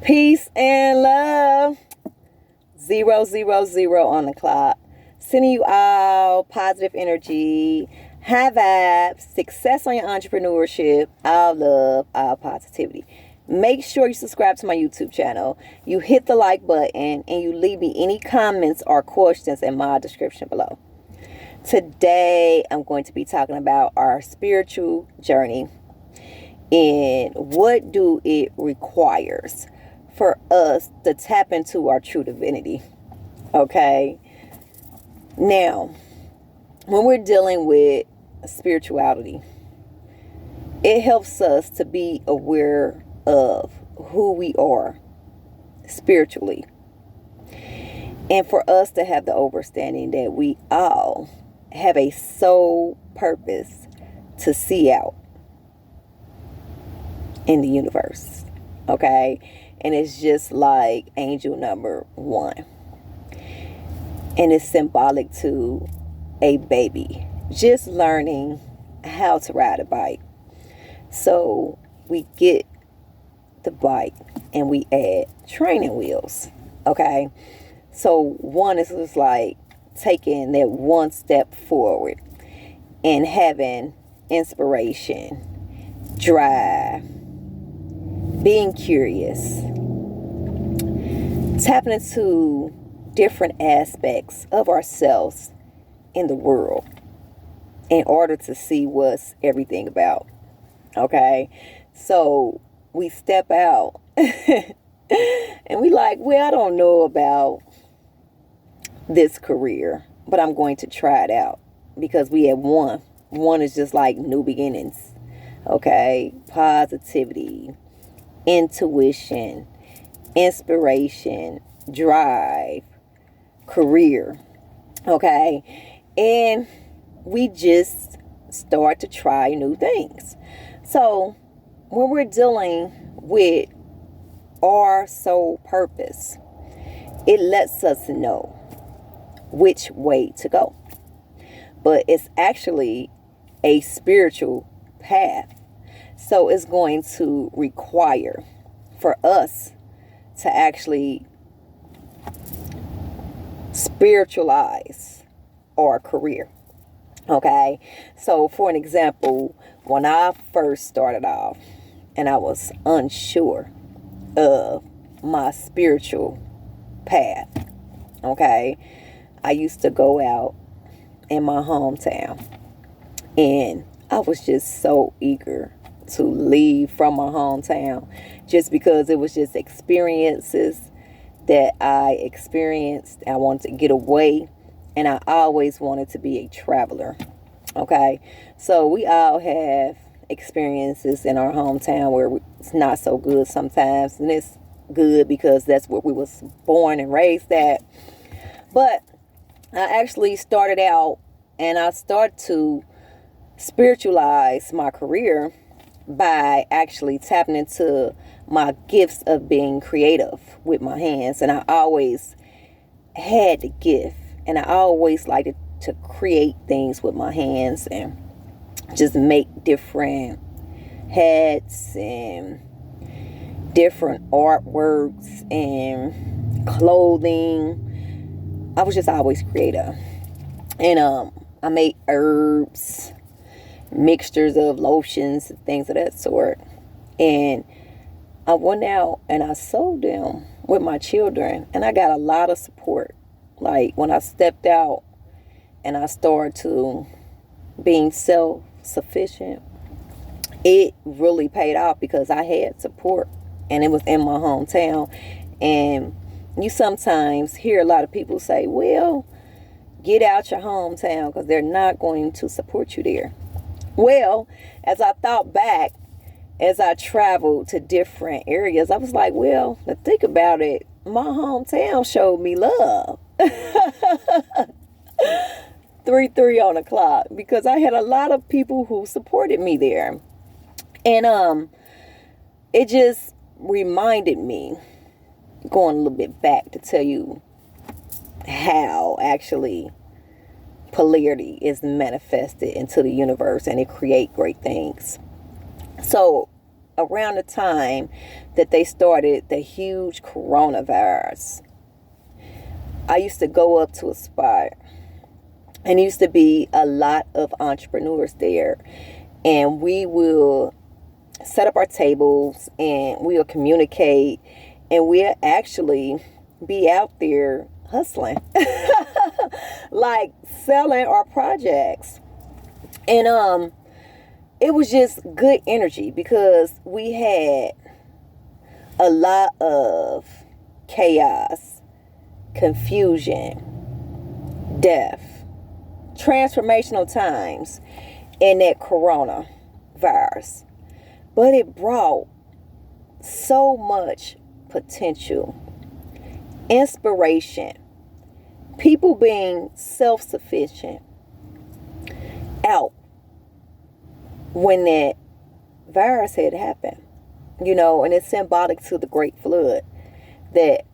Peace and love. 000 on the clock. Sending you all positive energy, high vibes, success on your entrepreneurship, all love, all positivity. Make sure you subscribe to my YouTube channel. You hit the like button and you leave me any comments or questions in my description below. Today, I'm going to be talking about our spiritual journey and what do it requires for us to tap into our true divinity. Okay. Now, when we're dealing with spirituality, it helps us to be aware of who we are spiritually. And for us to have the understanding that we all have a sole purpose to see out in the universe. Okay? And it's just like angel number 1. And it's symbolic to a baby just learning how to ride a bike. So we get the bike and we add training wheels. Okay? So 1 is just like taking that one step forward and having inspiration, drive, being curious, tapping into different aspects of ourselves in the world in order to see what's everything about. Okay? So we step out and we like, well, I don't know about this career, but I'm going to try it out because we have 1. 1 is just like new beginnings. Okay? Positivity, intuition, inspiration, drive, career. Okay? And we just start to try new things. So when we're dealing with our sole purpose, it lets us know which way to go. But it's actually a spiritual path. So it's going to require for us to actually spiritualize our career. Okay? So for an example, when I first started off and I was unsure of my spiritual path, okay, I used to go out in my hometown and I was just so eager to leave from my hometown just because it was just experiences that I experienced. I wanted to get away and I always wanted to be a traveler. Okay, so we all have experiences in our hometown where it's not so good sometimes, and it's good because that's where we was born and raised at. But I actually started out and I started to spiritualize my career by actually tapping into my gifts of being creative with my hands. And I always had the gift and I always liked to create things with my hands and just make different hats and different artworks and clothing. I was just always creative. And I made herbs, mixtures of lotions, things of that sort. And I went out and I sold them with my children. And I got a lot of support. Like when I stepped out and I started to being self-sufficient, it really paid off because I had support. And it was in my hometown. And you sometimes hear a lot of people say, well, get out your hometown because they're not going to support you there. Well, as I thought back, as I traveled to different areas, I was like, well, to think about it, my hometown showed me love. 3 on the clock because I had a lot of people who supported me there. And it just reminded me, going a little bit back to tell you how actually polarity is manifested into the universe and it create great things. So around the time that they started the huge coronavirus. I used to go up to a spot, and it used to be a lot of entrepreneurs there, and we will set up our tables and we'll communicate, and we'll actually be out there hustling, like selling our projects. And it was just good energy because we had a lot of chaos, confusion, death, transformational times in that coronavirus. But it brought so much potential, inspiration, people being self-sufficient out when that virus had happened. And it's symbolic to the Great Flood that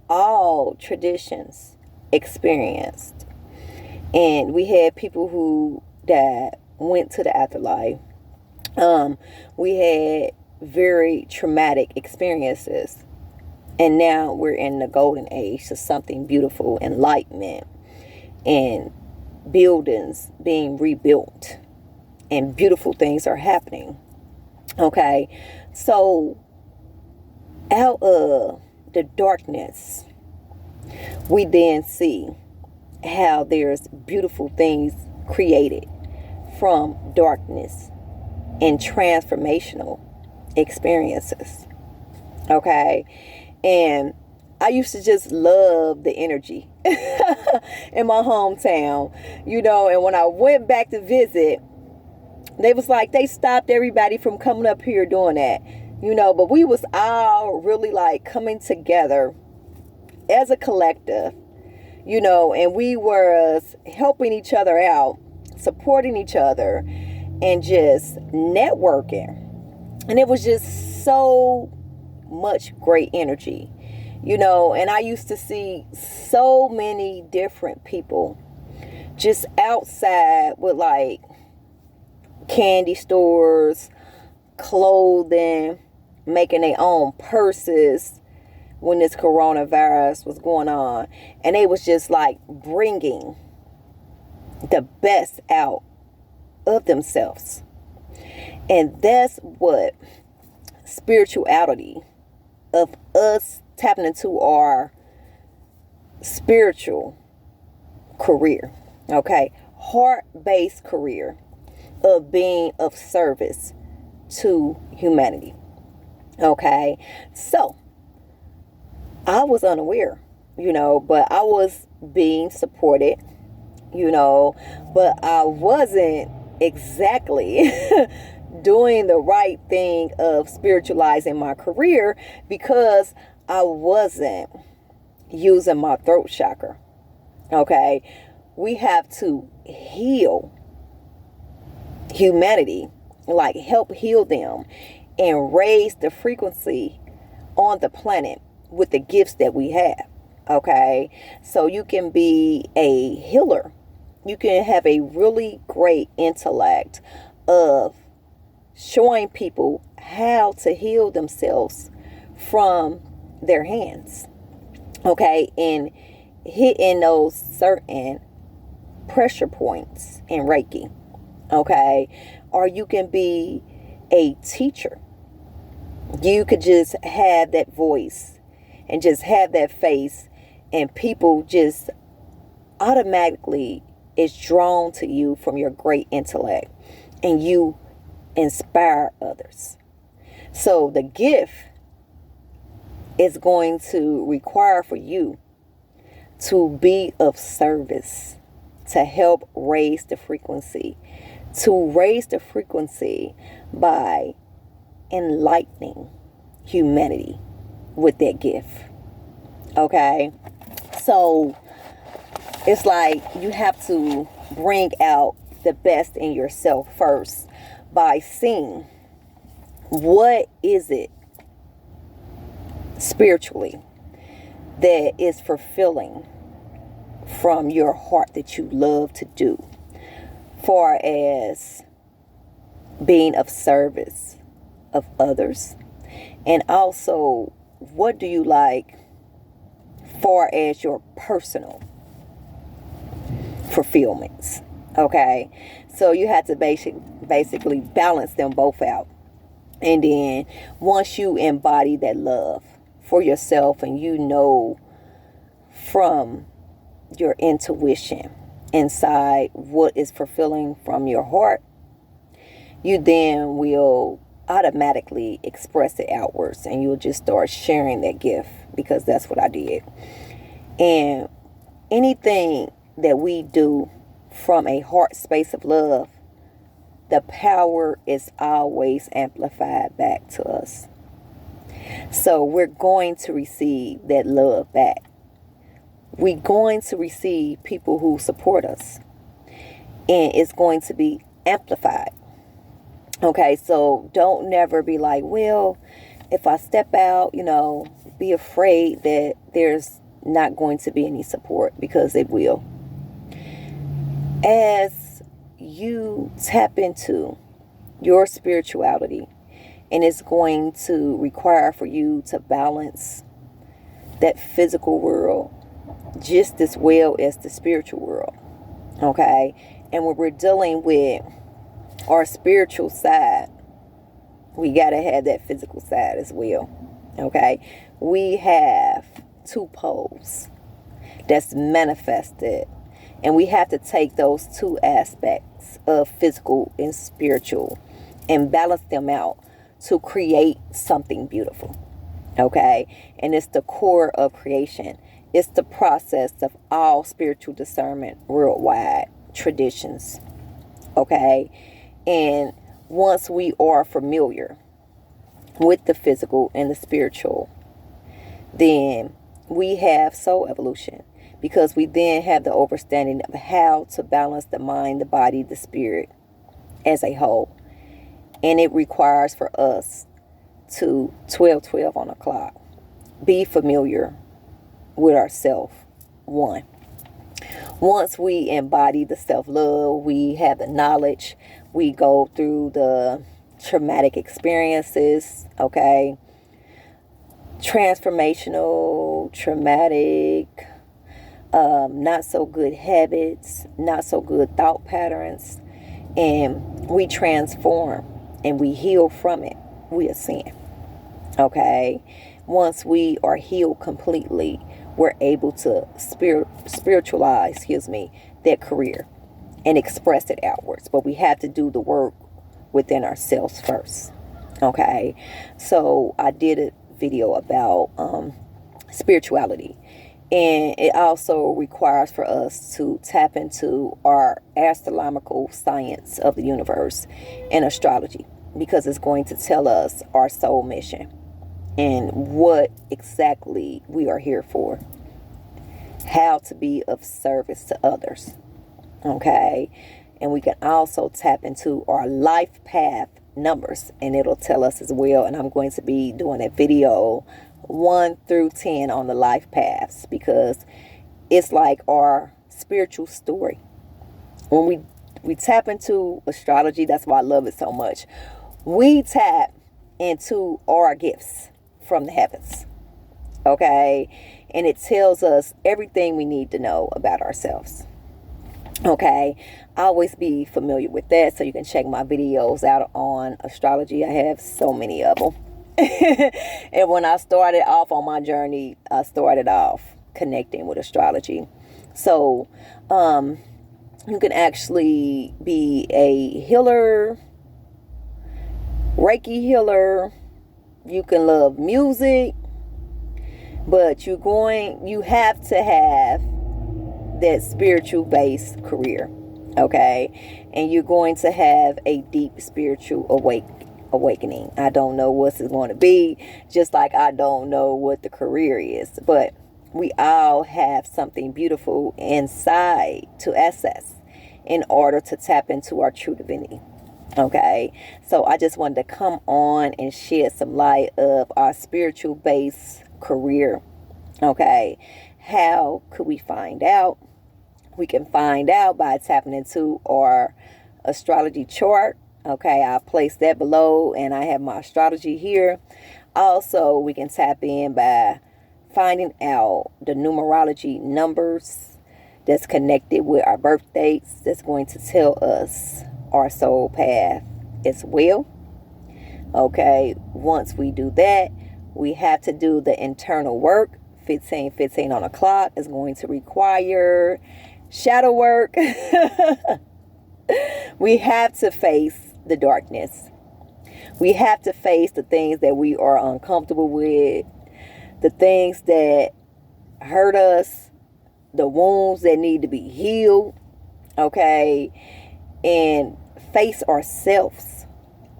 all traditions experienced. And we had people who died, went to the afterlife. We had very traumatic experiences. And now we're in the golden age of something beautiful, enlightenment, and buildings being rebuilt, and beautiful things are happening. Okay, so out of the darkness, we then see how there's beautiful things created from darkness and transformational experiences. Okay, and I used to just love the energy in my hometown, and when I went back to visit, they was like, they stopped everybody from coming up here doing that, but we was all really like coming together as a collective, and we were helping each other out, supporting each other, and just networking. And it was just so much great energy, and I used to see so many different people just outside with like candy stores, clothing, making their own purses when this coronavirus was going on. And they was just like bringing the best out of themselves. And that's what spirituality, of us tapping into our spiritual career, okay, heart-based career of being of service to humanity. Okay, so I was unaware, but I was being supported, but I wasn't exactly doing the right thing of spiritualizing my career because I wasn't using my throat chakra. Okay, we have to heal humanity, like help heal them and raise the frequency on the planet with the gifts that we have. Okay, so you can be a healer. You can have a really great intellect of showing people how to heal themselves from their hands. Okay, and hitting those certain pressure points in Reiki. Okay, or you can be a teacher. You could just have that voice and just have that face, and people just automatically is drawn to you from your great intellect, and you inspire others. So the gift is going to require for you to be of service, to help raise the frequency, by enlightening humanity with that gift. Okay, so it's like you have to bring out the best in yourself first by seeing what is it spiritually that is fulfilling from your heart that you love to do, far as being of service of others? And also, what do you like far as your personal fulfillments? Okay, so you have to basically balance them both out. And then once you embody that love for yourself, and you know from your intuition inside what is fulfilling from your heart, you then will automatically express it outwards, and you'll just start sharing that gift, because that's what I did. And anything that we do from a heart space of love, the power is always amplified back to us. So we're going to receive that love back. We're going to receive people who support us, and it's going to be amplified. Okay, so don't never be like, well, if I step out, be afraid that there's not going to be any support, because it will. As you tap into your spirituality, and it's going to require for you to balance that physical world just as well as the spiritual world. Okay, and when we're dealing with our spiritual side, we got to have that physical side as well. Okay, we have two poles that's manifested, and we have to take those two aspects of physical and spiritual and balance them out to create something beautiful. Okay, and it's the core of creation. It's the process of all spiritual discernment worldwide traditions. Okay, and once we are familiar with the physical and the spiritual, then we have soul evolution, because we then have the understanding of how to balance the mind, the body, the spirit as a whole. And it requires for us to 12 on the clock, be familiar with ourselves. Once we embody the self-love, we have the knowledge, we go through the traumatic experiences, okay, transformational, traumatic, not so good habits, not so good thought patterns, and we transform and we heal from it, we ascend. Okay, once we are healed completely, we're able to spiritualize, that career and express it outwards. But we have to do the work within ourselves first. Okay, so I did a video about spirituality, and it also requires for us to tap into our astronomical science of the universe and astrology, because it's going to tell us our soul mission and what exactly we are here for, how to be of service to others. Okay, and we can also tap into our life path numbers, and it'll tell us as well. And I'm going to be doing a video 1 through 10 on the life paths, because it's like our spiritual story. When we tap into astrology, that's why I love it so much. We tap into our gifts from the heavens. Okay, and it tells us everything we need to know about ourselves. Okay, always be familiar with that, so you can check my videos out on astrology. I have so many of them. And when I started off on my journey, I started off connecting with astrology. So you can actually be a healer, Reiki healer. You can love music, but you have to have that spiritual based career. Okay, and you're going to have a deep spiritual awakening. I don't know what it's going to be, just like I don't know what the career is, but we all have something beautiful inside to access in order to tap into our true divinity. Okay, so I just wanted to come on and shed some light of our spiritual based career. Okay, how could we find out? We can find out by tapping into our astrology chart. Okay, I've placed that below, and I have my astrology here. Also, we can tap in by finding out the numerology numbers that's connected with our birth dates. That's going to tell us our soul path as well. Okay, once we do that, we have to do the internal work. 15:15 on the clock is going to require shadow work. We have to face the darkness. We have to face the things that we are uncomfortable with, the things that hurt us, the wounds that need to be healed, okay? And face ourselves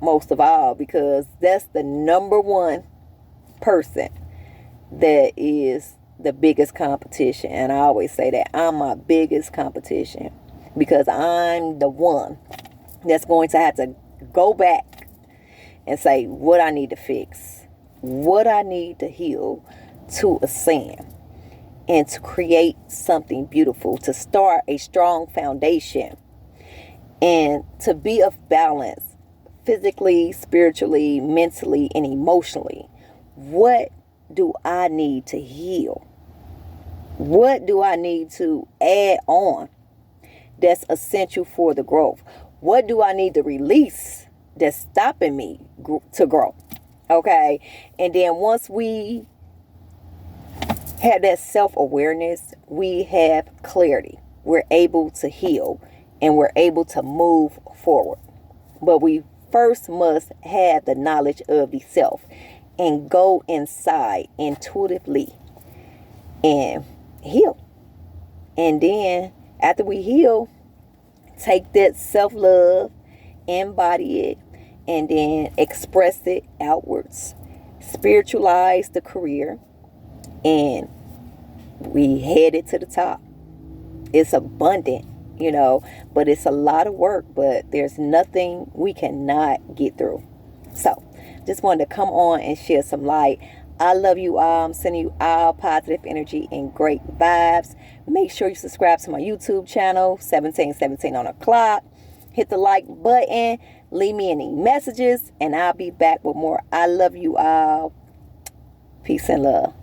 most of all, because that's the number one person that is the biggest competition. And I always say that I'm my biggest competition, because I'm the one that's going to have to go back and say what I need to fix, what I need to heal to ascend, and to create something beautiful, to start a strong foundation, and to be of balance physically, spiritually, mentally, and emotionally. What do I need to heal? What do I need to add on that's essential for the growth? What do I need to release that's stopping me to grow? Okay. And then once we have that self-awareness, we have clarity. We're able to heal and we're able to move forward. But we first must have the knowledge of the self and go inside intuitively and heal. And then after we heal, take that self-love, embody it, and then express it outwards. Spiritualize the career, and we headed to the top. It's abundant, but it's a lot of work, but there's nothing we cannot get through. So just wanted to come on and share some light. I love you all. I'm sending you all positive energy and great vibes. Make sure you subscribe to my YouTube channel, 1717 on the clock. Hit the like button. Leave me any messages, and I'll be back with more. I love you all. Peace and love.